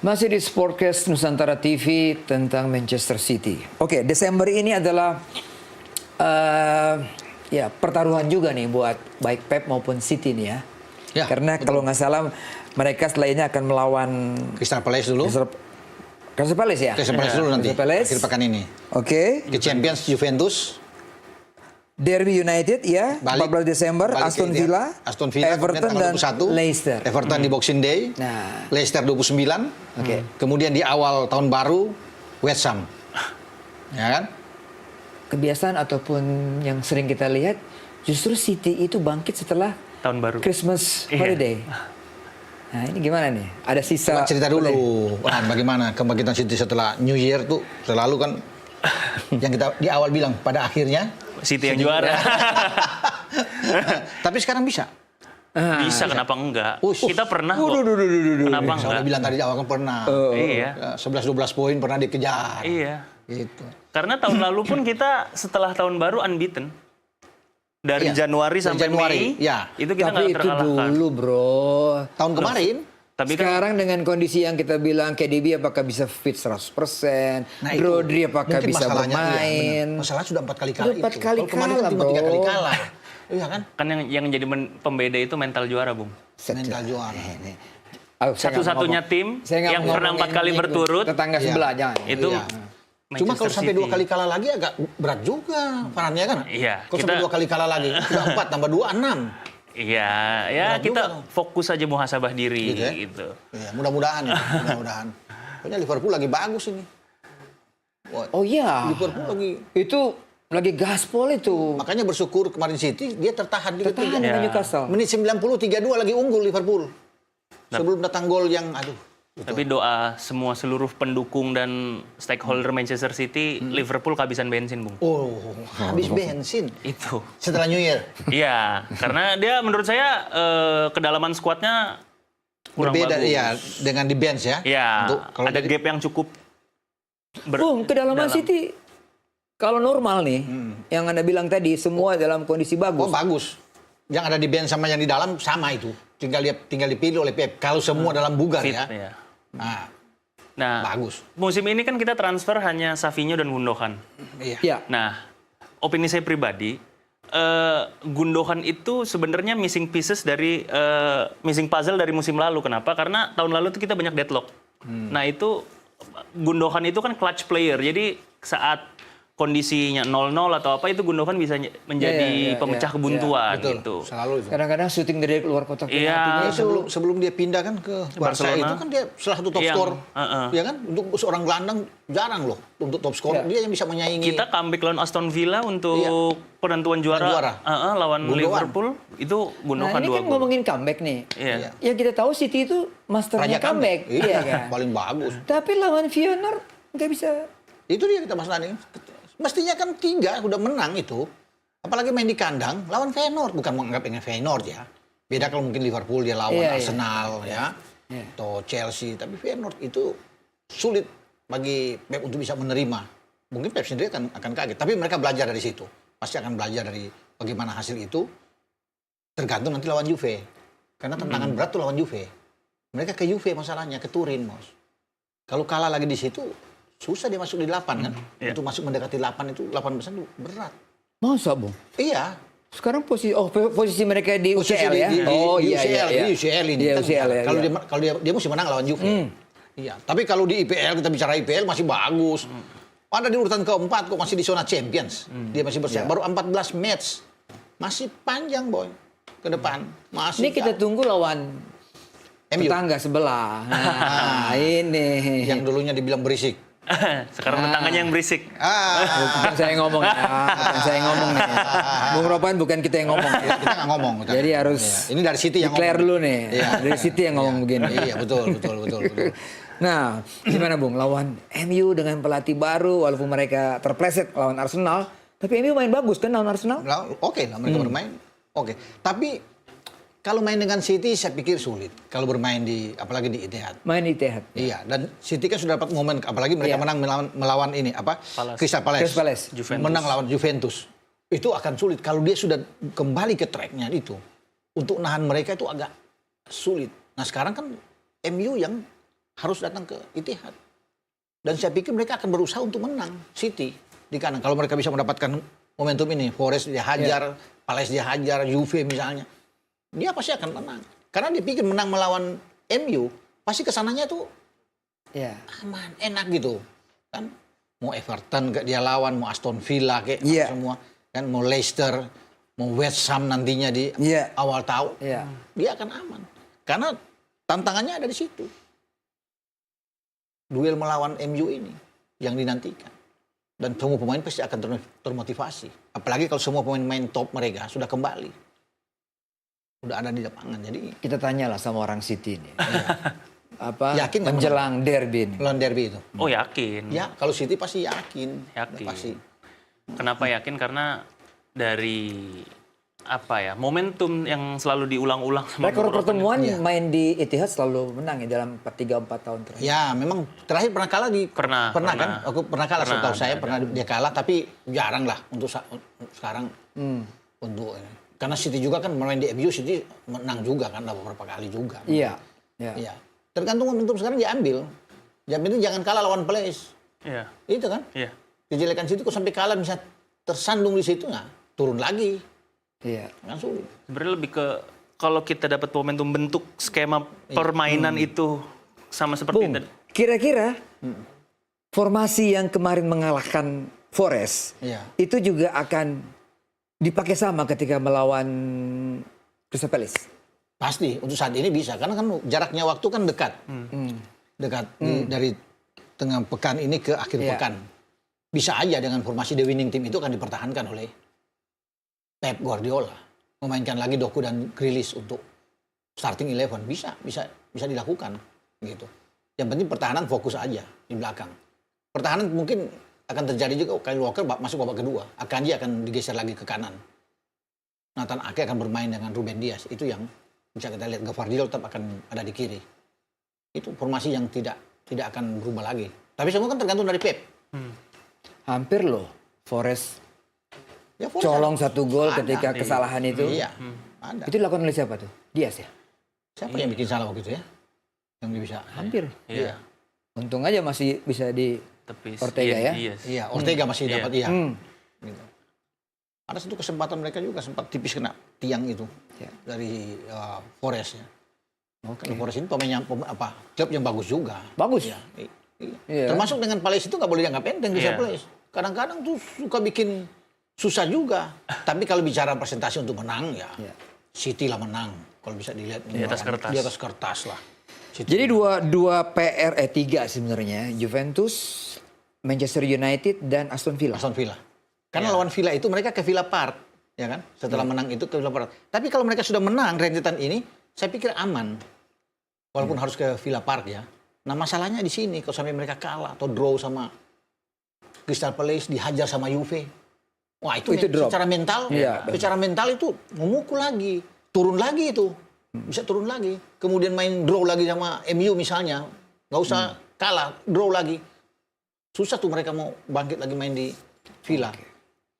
Masih di Sportcast Nusantara TV tentang Manchester City. Oke, Desember ini adalah ya pertaruhan juga nih buat baik Pep maupun City nih ya. Ya, karena betul. kalau nggak salah mereka setelah ini akan melawan Crystal Palace dulu. Crystal Palace ya? Crystal Palace dulu nanti. Crystal Palace. Akhir pekan ini. Oke. Ke Champions Juventus. Derby United ya, Balik, 14 Desember, Aston Villa, Everton dan Leicester. Everton di Boxing Day. Nah. Leicester 29. Oke. Kemudian di awal tahun baru West Ham. Ya kan? Kebiasaan ataupun yang sering kita lihat justru City itu bangkit setelah tahun baru Christmas holiday. Nah, ini gimana nih? Ada sisa Cerita dulu. Bagaimana kebangkitan City setelah New Year tuh selalu kan yang kita di awal bilang pada akhirnya City yang juara. Tapi sekarang bisa. Bisa, kenapa enggak? Kita pernah kok. Kenapa Saya enggak? udah bilang tadi di awal kan pernah. Iya. 11-12 poin pernah dikejar. Iya. Gitu. Karena tahun lalu pun kita setelah tahun baru unbeaten. Dari Iya. Januari sampai Januari, Mei, ya. itu kita Tapi nggak itu terkalahkan. dulu bro. Tahun kemarin. Tapi kan Sekarang dengan kondisi yang kita bilang KDB apakah bisa fit 100%, Nah, itu Rodri apakah mungkin bisa masalahnya, bermain. iya, benar. Masalah sudah 4 kali kalah Sudah 4 itu. kali Kalau kemarin kalah, kan cuma 3 kali bro. kalah. Iya kan? kan yang jadi pembeda itu mental juara, Bung. Mental juara. Ayo, saya nggak Satu-satunya ngomong- tim saya nggak yang mau pernah 4 ngomongin kali itu. berturut Tetangga Iya. sebelah jangan. itu Iya. Cuma kalau Manchester sampai 2 City. kali kalah lagi agak berat juga perannya kan? Iya, Kalau sampai kita- 2 kali kalah lagi, udah 4 tambah 2, 6. Iya, ya Berat kita juga. fokus aja muhasabah diri Gitu ya? gitu. Iya, mudah-mudahan. Mudah-mudahan. Pokoknya Liverpool lagi bagus ini. Wah, Oh iya, Liverpool lagi. itu lagi gaspol itu. Makanya bersyukur kemarin City dia tertahan di Tertahan ketiga. dengan Ya. Newcastle. Menit 90 3-2 lagi unggul Liverpool. Sebelum datang gol yang aduh. Gitu. Tapi doa semua seluruh pendukung dan stakeholder Manchester City, Liverpool kehabisan bensin, Bung. Oh, habis bensin Itu. setelah New Year. Iya, karena dia menurut saya kedalaman skuadnya kurang Berbeda bagus. ya dengan di bench ya. Iya, Untuk kalau ada jadi- gap yang cukup Bung, kedalaman dalam. City kalau normal nih, yang Anda bilang tadi semua dalam kondisi Oh bagus. bagus. Yang ada di bench sama yang di dalam sama itu. Tinggal dipilih oleh Pep. Kalau semua dalam bugar fit. ya. Ya. Nah, Nah, bagus. musim ini kan kita transfer hanya Savinho dan Gundogan. Iya. Ya, Nah, opini saya pribadi, Gundogan itu sebenarnya missing pieces dari missing puzzle dari musim lalu. Kenapa? Karena tahun lalu tuh kita banyak deadlock. Nah, itu Gundogan itu kan clutch player. Jadi saat kondisinya 0-0 atau apa itu Gundogan bisa menjadi Iya, pemecah iya, kebuntuan Betul. gitu. Selalu itu. kadang-kadang syuting dari luar kotak Iya. penaltinya Ya, sebelum dia pindah kan ke Barca Barcelona. itu kan dia salah satu top Yang, skor. uh-uh. Ya kan? Untuk seorang gelandang jarang loh untuk top skor. Ya. Dia yang bisa menyaingi. Kita comeback lawan Aston Villa untuk penentuan juara, Juara. lawan Gundogan. Liverpool itu Nah Gundogan ini 2 kan gol. ngomongin comeback nih. Iya. Iya. Ya kita tahu City itu masternya comeback. Iya kan? Paling bagus. Tapi lawan Feyenoord nggak bisa. Itu dia kita masalah ini. Mestinya kan 3 udah menang itu. Apalagi main di kandang lawan Feyenoord, bukan menganggap dengan Feyenoord ya. Beda kalau mungkin Liverpool dia lawan Iya, iya. Arsenal ya. Iya. Atau Chelsea, tapi Feyenoord itu sulit bagi Pep untuk bisa menerima. Mungkin Pep sendiri akan kaget, tapi mereka belajar dari situ. Pasti akan belajar dari bagaimana hasil itu. Tergantung nanti lawan Juve. Karena tantangan berat tuh lawan Juve. Mereka ke Juve masalahnya, ke Turin, Bos. Kalau kalah lagi di situ, susah dia masuk di 8 kan. Iya. Untuk masuk mendekati 8 itu 8% itu berat. Masa Bung? Iya. Sekarang posisi mereka di Posisi UCL ya? di UCL, iya. di UCL ini. Iya, kan, UCL ya. Kalau iya. dia mesti menang lawan Juve. Iya. Tapi kalau di IPL kita bicara IPL masih bagus. Ada di urutan keempat kok masih di zona Champions. Dia masih bersaing. Baru 14 match. Masih panjang boy ke depan. Masih. Ini kita tunggu lawan MU tetangga sebelah. Nah, ini. yang dulunya dibilang berisik. Sekarang tetangganya yang berisik. Bukan saya ngomong ya. Bukan saya ngomong nih. Bung Ropan bukan kita yang ngomong. Kita nggak ngomong. Jadi harus Iya. Ini dari City yang declare ngomong. dulu nih. Iya. Dari City yang ngomong begini. Iya betul. Nah, gimana Bung? Lawan MU dengan pelatih baru, walaupun mereka terpleset lawan Arsenal, tapi MU main bagus kan lawan Arsenal? Oke lah mereka bermain. Oke. Tapi kalau main dengan City saya pikir sulit. Kalau bermain apalagi di Etihad. Main di Etihad. Iya, dan City kan sudah dapat momen, apalagi mereka Iya. menang melawan ini Crystal Palace. Crystal Palace. Juventus. Menang lawan Juventus. Itu akan sulit kalau dia sudah kembali ke tracknya itu. Untuk nahan mereka itu agak sulit. Nah sekarang kan MU yang harus datang ke Etihad. Dan saya pikir mereka akan berusaha untuk menang City di kanan. Kalau mereka bisa mendapatkan momentum ini, Forest dia hajar, Palace dia hajar, Juve misalnya, dia pasti akan menang. Karena dia pikir menang melawan MU, pasti kesananya tuh Ya. aman, enak gitu. Kan mau Everton kayak dia lawan, mau Aston Villa kayak Iya. semua, kan mau Leicester, mau West Ham nantinya di Iya. awal tahun, Iya. dia akan aman. Karena tantangannya ada di situ. Duel melawan MU ini yang dinantikan. Dan semua pemain pasti akan termotivasi. Apalagi kalau semua pemain-pemain top mereka sudah kembali. Sudah ada di lapangan. Jadi Kita tanyalah sama orang City ini. Apa Yakin nggak menjelang derby ini. lawan derby itu. Oh yakin. Ya, kalau City pasti yakin. Yakin. Pasti. Kenapa yakin? Karena dari momentum yang selalu diulang-ulang sama Rekor beberapa pertemuan Iya. main di Etihad selalu menang ya dalam 3-4 tahun terakhir. Ya, memang terakhir pernah kalah di Pernah kan? Aku pernah kalah Pernah, setahu saya ada. pernah dia kalah tapi jarang lah untuk sekarang untuk ini. Karena City juga kan main di MU City menang juga kan beberapa kali juga. Iya. Iya. Iya. Tergantung momentum sekarang diambil. Yang penting jangan kalah lawan Palace. Iya. Itu kan. Iya. Kejelekan City kok sampai kalah bisa tersandung di situ turun lagi. Iya. Kan sulit. Sebenarnya lebih ke kalau kita dapat momentum bentuk skema permainan itu sama seperti Bung, tadi. kira-kira formasi yang kemarin mengalahkan Forest Iya. itu juga akan dipakai sama ketika melawan Crystal Palace. Pasti untuk saat ini bisa karena kan jaraknya waktu kan dekat. Dekat dari tengah pekan ini ke akhir Iya. pekan. Bisa aja dengan formasi the winning team itu akan dipertahankan oleh Pep Guardiola. Memainkan lagi Doku dan Grealish untuk starting 11 bisa dilakukan gitu. Yang penting pertahanan fokus aja di belakang. Pertahanan mungkin akan terjadi juga Kyle Walker masuk babak kedua. Akanji akan digeser lagi ke kanan. Nathan Ake akan bermain dengan Ruben Dias. Itu yang bisa kita lihat. Gvardiol tetap akan ada di kiri. Itu formasi yang tidak akan berubah lagi. Tapi semua kan tergantung dari Pep. Hampir loh Forest Ya, Forest colong ada. satu gol Ada. ketika kesalahan itu. Iya, ada. Itu dilakukan oleh siapa tuh? Dias ya? Siapa yang bikin salah waktu itu ya? Yang dia bisa. Hampir. Iya. Untung aja masih bisa di Tepis. Ortega ya? Iya sih. Iya, Ortega masih Iya. dapat iya. Hmm. Gitu. Ada satu kesempatan mereka juga sempat tipis kena tiang itu Ya. dari Forest ya. Oke. Kalau Forest ini klub yang bagus juga. Bagus. Iya. Iya. Termasuk dengan Palace itu nggak boleh dianggap enteng bisa Iya. Palace. Kadang-kadang tuh suka bikin susah juga. Tapi kalau bicara presentasi untuk menang ya Iya. City lah menang. Kalau bisa dilihat Di atas kertas. Di atas kertas lah. City. Jadi tiga sebenarnya, Juventus, Manchester United dan Aston Villa. Aston Villa. Karena lawan Villa itu mereka ke Villa Park, ya kan? Setelah menang itu ke Villa Park. Tapi kalau mereka sudah menang rentetan ini, saya pikir aman. Walaupun harus ke Villa Park ya. Nah masalahnya di sini kalau sampai mereka kalah atau draw sama Crystal Palace, dihajar sama Juve. Wah itu drop. secara mental, Iya. secara mental itu memukul lagi, turun lagi itu, bisa turun lagi. Kemudian main draw lagi sama MU misalnya, nggak usah kalah, draw lagi. Susah tuh mereka mau bangkit lagi main di Villa.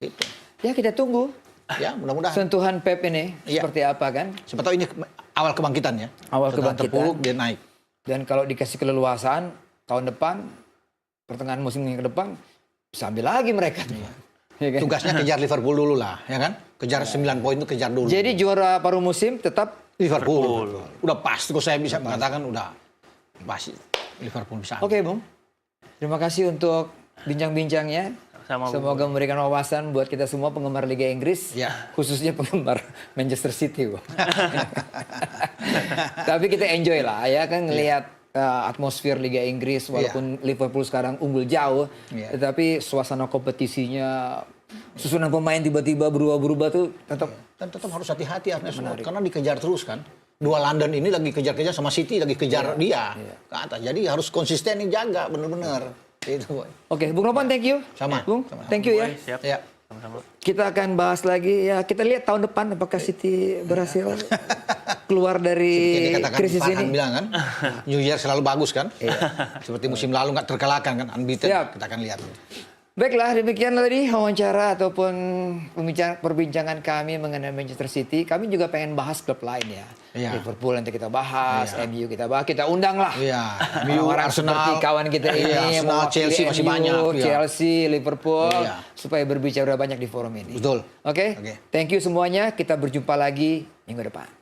Itu. Ya kita tunggu Ya mudah-mudahan. sentuhan Pep ini Iya. seperti apa kan. Siapa tahu ini awal kebangkitan ya. Awal Setelah kebangkitan. terpuruk dia naik. Dan kalau dikasih keleluasaan tahun depan, pertengahan musim yang ke depan, bisa ambil lagi mereka tuh. Ya kan? Tugasnya kejar Liverpool dulu lah, ya kan? Kejar 9 poin itu kejar dulu. Jadi juara paruh musim tetap Liverpool. Udah pasti kok saya bisa mengatakan udah pasti Liverpool bisa. oke, Bung. Terima kasih untuk bincang-bincangnya. Sama Semoga memberikan wawasan buat kita semua penggemar Liga Inggris, Ya. khususnya penggemar Manchester City, Bung. Tapi kita enjoy lah ya kan ngelihat atmosfer Liga Inggris walaupun Liverpool sekarang unggul jauh, Iya. tetapi suasana kompetisinya, susunan pemain tiba-tiba berubah-berubah tuh tetap Dan tetap harus hati-hati Arsenal karena dikejar terus kan. Dua London ini lagi kejar-kejar sama City, lagi kejar dia ke atas. Jadi harus konsisten nih jaga bener-bener. Itu, Boy. Oke, Bung Ropan, thank you. Sama. Bung, Sama-sama. thank you ya. Siap. Ya. Sama-sama. Kita akan bahas lagi ya. Kita lihat tahun depan apakah City berhasil keluar dari Yang dikatakan krisis Farhan ini. bilang kan, New Year selalu bagus kan. Seperti musim lalu nggak terkalahkan kan, unbeaten. Siap. Kita akan lihat. Baiklah, demikianlah tadi wawancara ataupun perbincangan kami mengenai Manchester City. Kami juga pengen bahas klub lain ya. Iya. Liverpool nanti kita bahas, MU kita bahas, kita undang lah. Iya, MU, Orang Arsenal, seperti kawan kita ini, iya, yang Arsenal, mewakili Chelsea masih MU, banyak. Iya. Chelsea, Liverpool, Iya. supaya berbicara banyak di forum ini. Betul. Oke, Oke. thank you semuanya. Kita berjumpa lagi minggu depan.